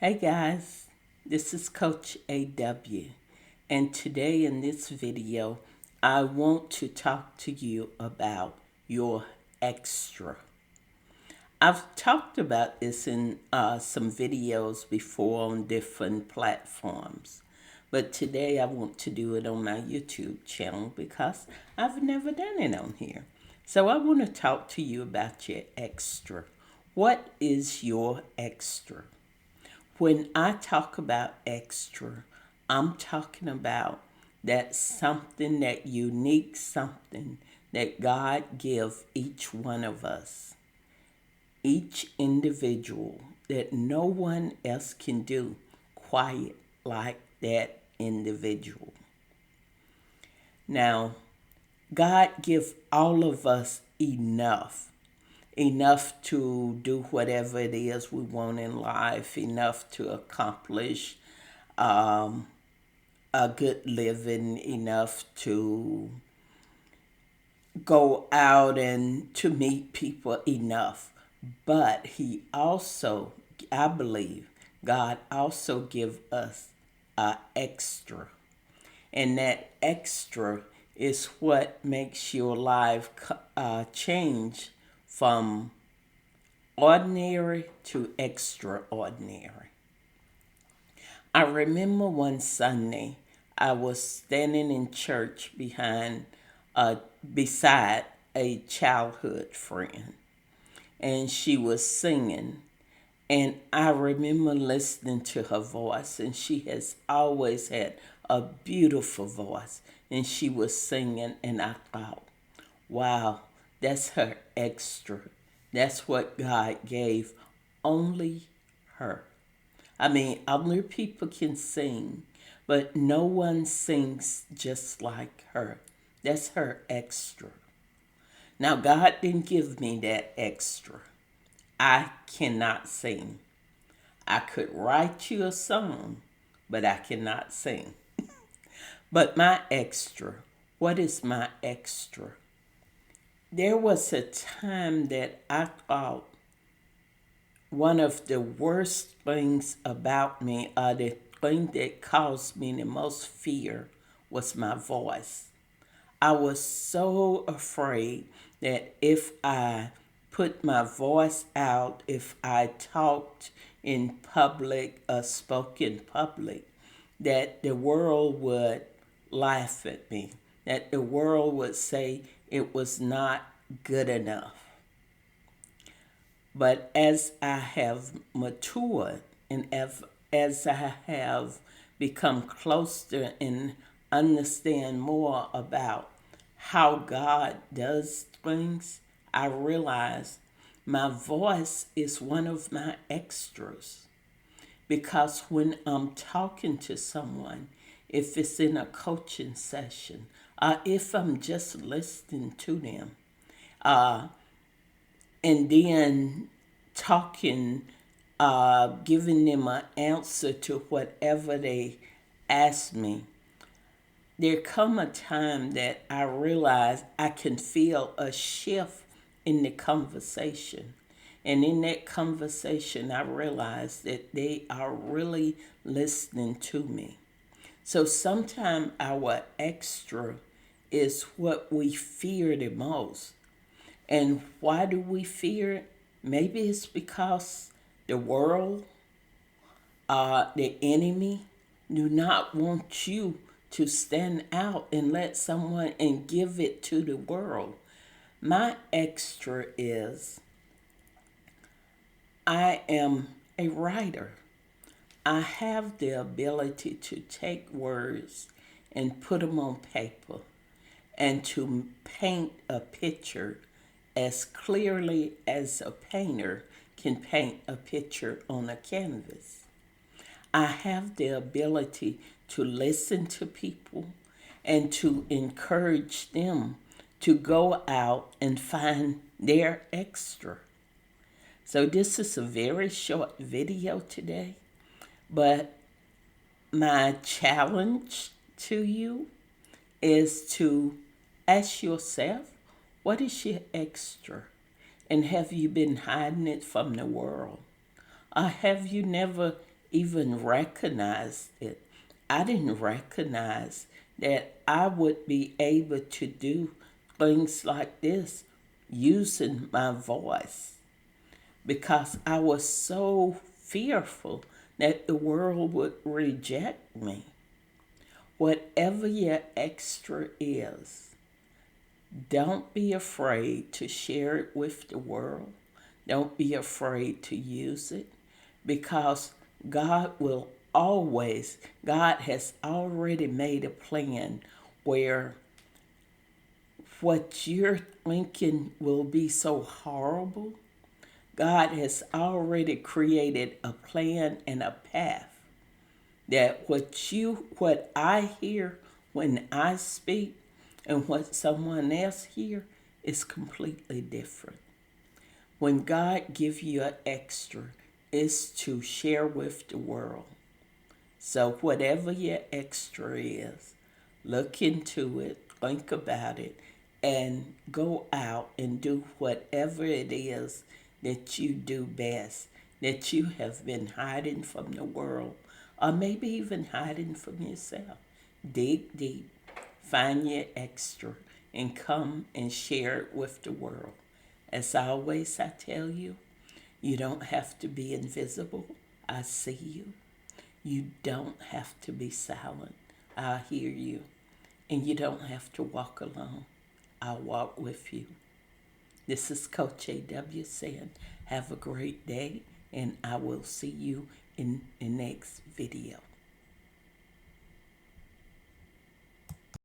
Hey guys, this is Coach AW, and today in this video, I want to talk to you about your extra. I've talked about this in some videos before on different platforms, but today I want to do it on my YouTube channel because I've never done it on here. So I want to talk to you about your extra. What is your extra? When I talk about extra, I'm talking about that something, that unique something that God give each one of us, each individual, that no one else can do quite like that individual. Now, God give all of us enough to do whatever it is we want in life, enough to accomplish um, a good living, enough to go out and to meet people enough. But he also, I believe, God also give us extra. And that extra is what makes your life change from ordinary to extraordinary. I remember one Sunday I was standing in church beside a childhood friend, and she was singing. And I remember listening to her voice, and she has always had a beautiful voice. And she was singing, and I thought, wow, that's her extra. That's what God gave only her. I mean, other people can sing, but no one sings just like her. That's her extra. Now, God didn't give me that extra. I cannot sing. I could write you a song, but I cannot sing. But my extra, what is my extra? There was a time that I thought one of the worst things about me, or the thing that caused me the most fear, was my voice. I was so afraid that if I put my voice out, if I talked in public or spoke in public, that the world would laugh at me, that the world would say it was not good enough. But as I have matured and as I have become closer and understand more about how God does things, I realize my voice is one of my extras. Because when I'm talking to someone, if it's in a coaching session, or if I'm just listening to them, uh, and then talking, giving them an answer to whatever they ask me, there come a time that I realize I can feel a shift in the conversation. And in that conversation, I realize that they are really listening to me. So sometimes our extra is what we fear the most. And why do we fear it? Maybe it's because the world, the enemy, do not want you to stand out and let someone and give it to the world. My extra is I am a writer. I have the ability to take words and put them on paper and to paint a picture as clearly as a painter can paint a picture on a canvas. I have the ability to listen to people and to encourage them to go out and find their extra. So this is a very short video today, but my challenge to you is to ask yourself, what is your extra? And have you been hiding it from the world? Or have you never even recognized it. I didn't recognize that I would be able to do things like this using my voice because I was so fearful that the world would reject me. Whatever your extra is, don't be afraid to share it with the world. Don't be afraid to use it because God will always, God has already made a plan where what you're thinking will be so horrible, God has already created a plan and a path that what I hear when I speak and what someone else hear is completely different. When God gives you an extra, it's to share with the world. So whatever your extra is, look into it, think about it, and go out and do whatever it is that you do best, that you have been hiding from the world, or maybe even hiding from yourself. Dig deep, find your extra, and come and share it with the world. As always, I tell you, you don't have to be invisible. I see you. You don't have to be silent. I hear you. And you don't have to walk alone. I'll walk with you. This is Coach A.W. saying, have a great day, and I will see you in the next video.